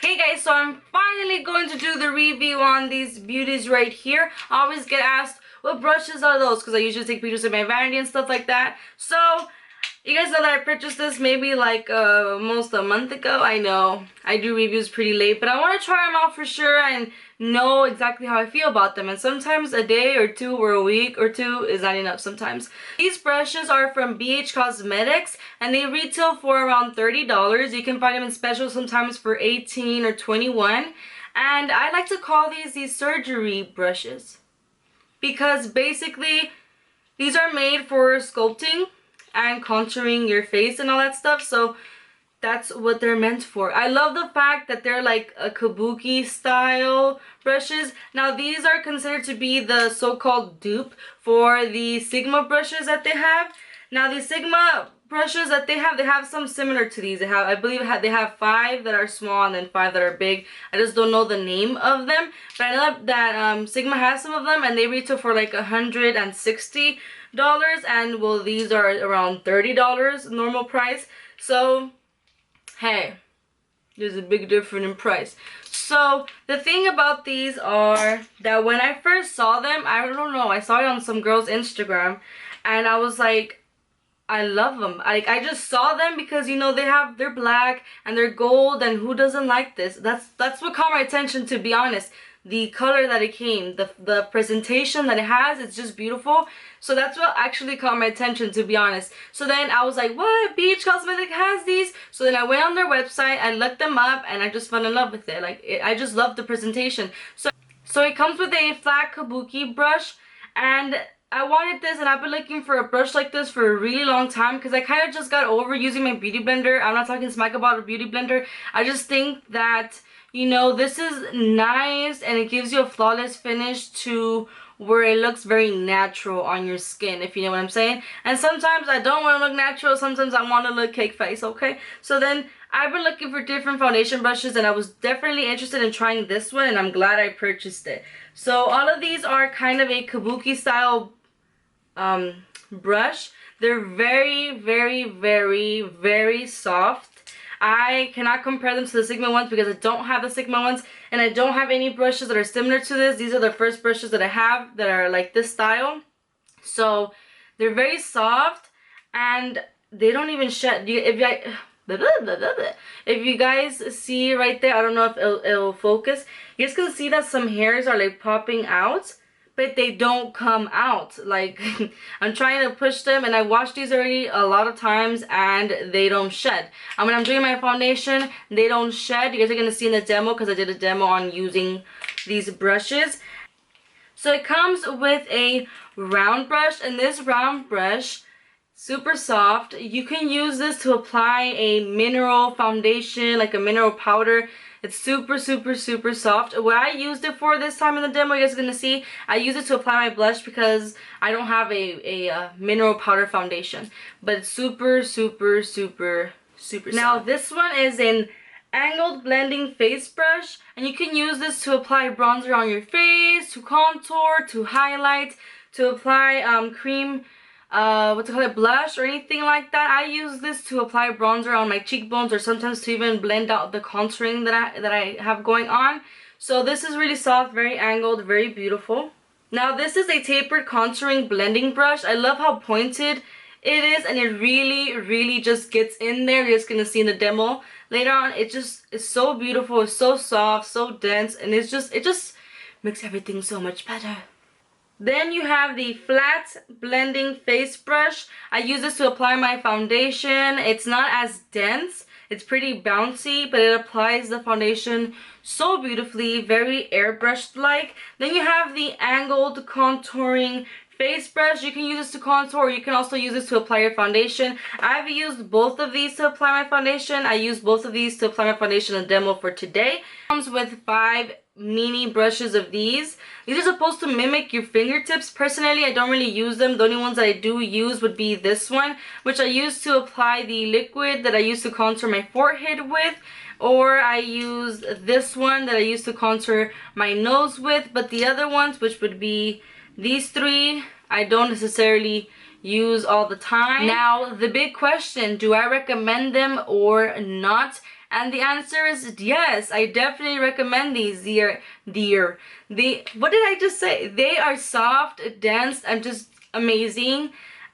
Hey guys, so I'm finally going to do the review on these beauties right here. I always get asked, what brushes are those? Because I usually take pictures of my vanity and stuff like that. So, you guys know that I purchased this maybe like almost a month ago. I know, I do reviews pretty late, but I want to try them out for sure and know exactly how I feel about them. And sometimes a day or two or a week or two is not enough sometimes. These brushes are from BH Cosmetics and they retail for around $30. You can find them in special sometimes for $18 or $21. And I like to call these surgery brushes because basically these are made for sculpting and contouring your face and all that stuff. So that's what they're meant for. I love the fact that they're like a kabuki style brushes. Now these are considered to be the so-called dupe for the Sigma brushes that they have. Now the Sigma brushes that they have some similar to these. I believe they have 5 that are small and then 5 that are big. I just don't know the name of them, but I know that Sigma has some of them and they retail for like $160, and well, these are around $30 normal price. So hey, there's a big difference in price. So the thing about these are that when I first saw them, I don't know, I saw it on some girl's Instagram and I was like, I love them. I just saw them because, you know, they're black and they're gold, and who doesn't like this? That's what caught my attention, to be honest. The color that it came, the presentation that it has, it's just beautiful. So that's what actually caught my attention, to be honest. So then I was like, what? BH Cosmetics has these? So then I went on their website, I looked them up, and I just fell in love with it. I just love the presentation. So it comes with a flat kabuki brush, and I wanted this, and I've been looking for a brush like this for a really long time because I kind of just got over using my beauty blender. I'm not talking smack about a beauty blender. I just think that, you know, this is nice and it gives you a flawless finish to where it looks very natural on your skin, if you know what I'm saying. And sometimes I don't want to look natural, sometimes I want to look cake face, okay? So then I've been looking for different foundation brushes and I was definitely interested in trying this one, and I'm glad I purchased it. So all of these are kind of a kabuki style brush. They're very, very, very, very soft. I cannot compare them to the Sigma ones because I don't have the Sigma ones, and I don't have any brushes that are similar to this. These are the first brushes that I have that are like this style. So they're very soft and they don't even shed. If you guys see right there, I don't know if it'll focus. You guys can see that some hairs are like popping out, but they don't come out. Like I'm trying to push them, and I washed these already a lot of times and they don't shed. And when I'm doing my foundation, they don't shed. You guys are gonna see in the demo because I did a demo on using these brushes. So it comes with a round brush, and this round brush, super soft. You can use this to apply a mineral foundation, like a mineral powder. It's super, super, super soft. What I used it for this time in the demo, you guys are going to see, I use it to apply my blush because I don't have a mineral powder foundation. But it's super, super, super, super soft. Now this one is an angled blending face brush, and you can use this to apply bronzer on your face, to contour, to highlight, to apply cream, blush or anything like that. I use this to apply bronzer on my cheekbones, or sometimes to even blend out the contouring that I have going on. So this is really soft, very angled, very beautiful. Now this is a tapered contouring blending brush. I love how pointed it is, and it really, really just gets in there. You're just gonna see in the demo later on. It just is so beautiful, it's so soft, so dense, and it just makes everything so much better. Then you have the flat blending face brush. I use this to apply my foundation. It's not as dense. It's pretty bouncy, but it applies the foundation so beautifully, very airbrushed-like. Then you have the angled contouring face brush. You can use this to contour, or you can also use this to apply your foundation. I've used both of these to apply my foundation. I used both of these to apply my foundation in the demo for today. It comes with 5 mini brushes of these. These are supposed to mimic your fingertips. Personally, I don't really use them. The only ones that I do use would be this one, which I use to apply the liquid that I use to contour my forehead with, or I use this one that I use to contour my nose with. But the other ones, which would be these 3, I don't necessarily use all the time. Now, the big question, do I recommend them or not? And the answer is yes. I definitely recommend these. What did I just say? They are soft, dense, and just amazing.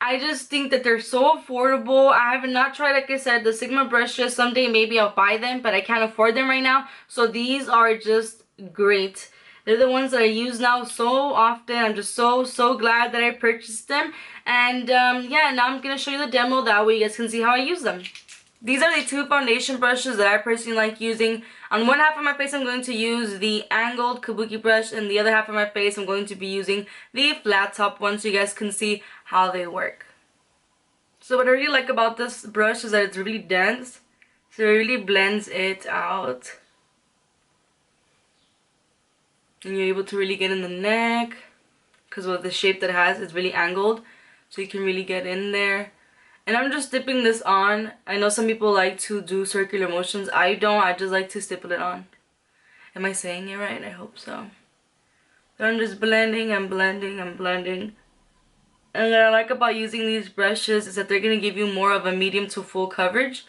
I just think that they're so affordable. I have not tried, like I said, the Sigma brushes. Someday maybe I'll buy them, but I can't afford them right now. So these are just great. They're the ones that I use now so often. I'm just so glad that I purchased them. And yeah, now I'm going to show you the demo. That way you guys can see how I use them. These are the two foundation brushes that I personally like using. On one half of my face, I'm going to use the angled Kabuki brush, and the other half of my face, I'm going to be using the flat top one so you guys can see how they work. So what I really like about this brush is that it's really dense, so it really blends it out. And you're able to really get in the neck, because of the shape that it has, it's really angled, so you can really get in there. And I'm just dipping this on. I know some people like to do circular motions. I don't. I just like to stipple it on. Am I saying it right? I hope so. So I'm just blending and blending and blending. And what I like about using these brushes is that they're going to give you more of a medium to full coverage.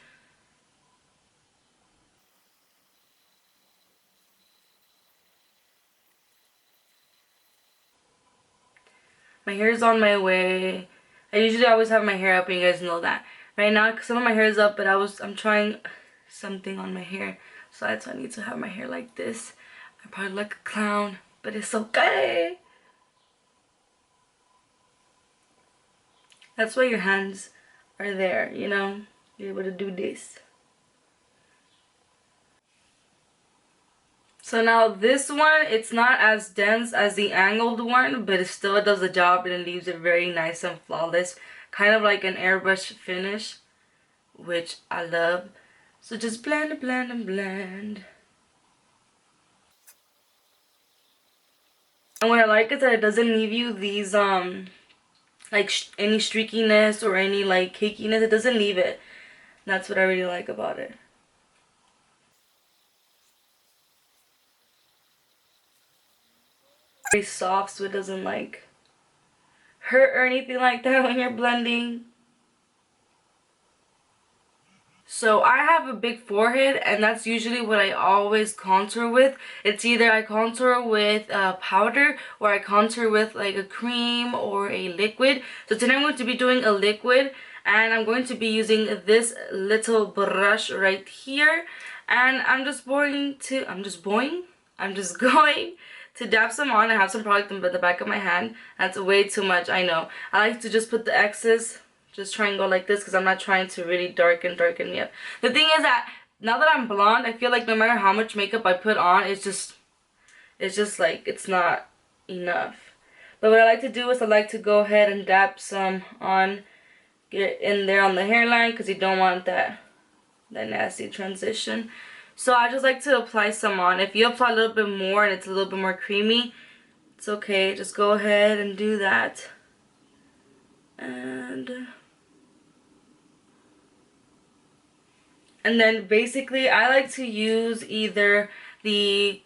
My hair is on my way. I usually always have my hair up, and you guys know that. Right now, some of my hair is up, but I'm trying something on my hair. So that's why I need to have my hair like this. I probably look a clown, but it's okay. That's why your hands are there, you know? You're able to do this. So now this one, it's not as dense as the angled one, but it still does the job and it leaves it very nice and flawless. Kind of like an airbrush finish, which I love. So just blend and blend and blend. And what I like is that it doesn't leave you these like any streakiness or any like cakiness. It doesn't leave it. That's what I really like about it. Very soft, so it doesn't like hurt or anything like that when you're blending. So I have a big forehead, and that's usually what I always contour with. It's either I contour with powder, or I contour with like a cream or a liquid. So today I'm going to be doing a liquid, and I'm going to be using this little brush right here. And I'm just going to dab some on. I have some product in the back of my hand. That's way too much, I know. I like to just put the excess, just try and go like this, because I'm not trying to really darken me up. The thing is that now that I'm blonde, I feel like no matter how much makeup I put on, it's just like it's not enough. But what I like to do is I like to go ahead and dab some on, get in there on the hairline, because you don't want that nasty transition. So I just like to apply some on. If you apply a little bit more and it's a little bit more creamy, it's okay. Just go ahead and do that. And then basically I like to use either the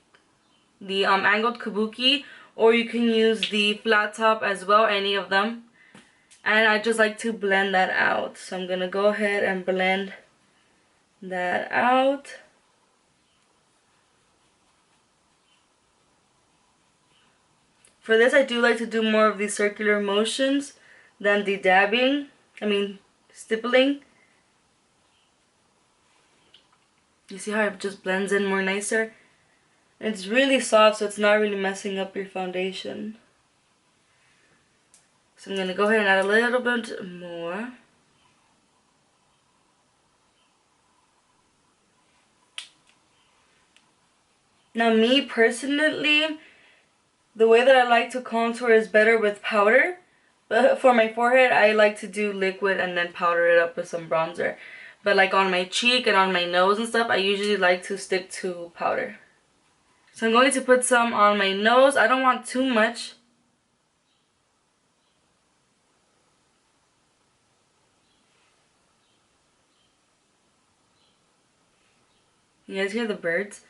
angled Kabuki, or you can use the flat top as well, any of them. And I just like to blend that out. So I'm gonna go ahead and blend that out. For this, I do like to do more of the circular motions than the stippling. You see how it just blends in more nicer? It's really soft, so it's not really messing up your foundation. So I'm going to go ahead and add a little bit more. Now me personally, the way that I like to contour is better with powder. But for my forehead, I like to do liquid and then powder it up with some bronzer. But like on my cheek and on my nose and stuff, I usually like to stick to powder. So I'm going to put some on my nose. I don't want too much. You guys hear the birds?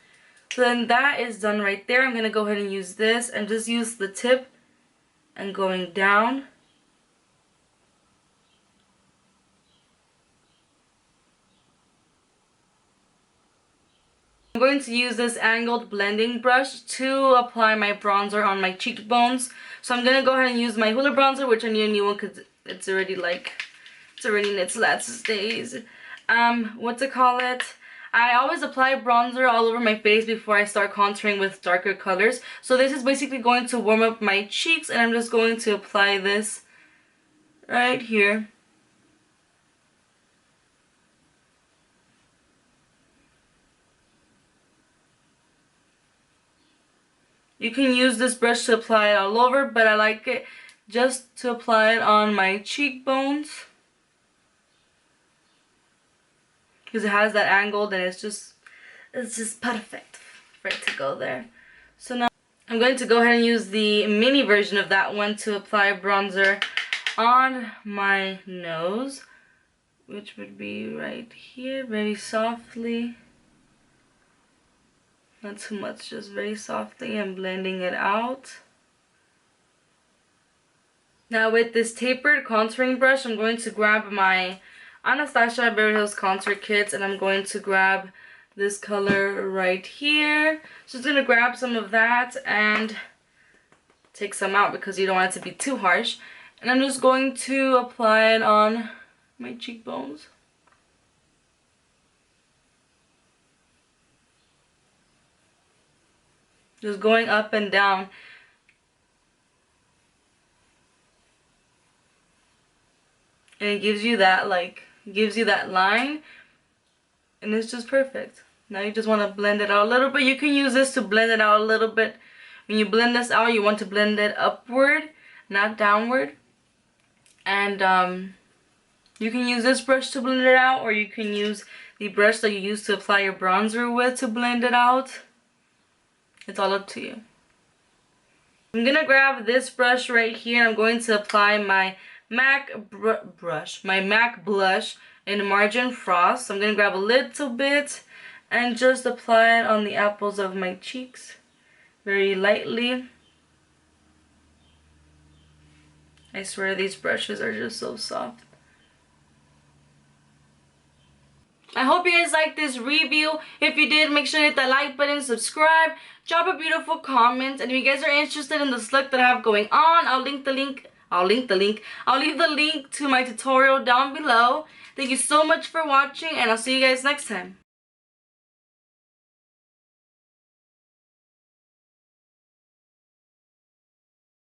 So then that is done right there. I'm going to go ahead and use this and just use the tip and going down. I'm going to use this angled blending brush to apply my bronzer on my cheekbones. So I'm going to go ahead and use my Hoola bronzer, which I need a new one because it's already in its last days. What to call it? I always apply bronzer all over my face before I start contouring with darker colors. So this is basically going to warm up my cheeks, and I'm just going to apply this right here. You can use this brush to apply it all over, but I like it just to apply it on my cheekbones because it has that angled, and it's just perfect for it to go there. So now I'm going to go ahead and use the mini version of that one to apply bronzer on my nose, which would be right here, very softly. Not too much, just very softly, and blending it out. Now with this tapered contouring brush, I'm going to grab my Anastasia Beverly Hills Contour Kits, and I'm going to grab this color right here. So I'm just going to grab some of that and take some out because you don't want it to be too harsh. And I'm just going to apply it on my cheekbones. Just going up and down. And it gives you that line, and it's just perfect. Now you just want to blend it out a little bit. You can use this to blend it out a little bit. When you blend this out, you want to blend it upward, not downward. And you can use this brush to blend it out, or you can use the brush that you use to apply your bronzer with to blend it out. It's all up to you. I'm gonna grab this brush right here, and I'm going to apply my MAC blush in Margin Frost. So I'm gonna grab a little bit and just apply it on the apples of my cheeks, very lightly. I swear these brushes are just so soft. I hope you guys liked this review. If you did, make sure to hit that like button, subscribe, drop a beautiful comment, and if you guys are interested in this look that I have going on, I'll leave the link to my tutorial down below. Thank you so much for watching, and I'll see you guys next time.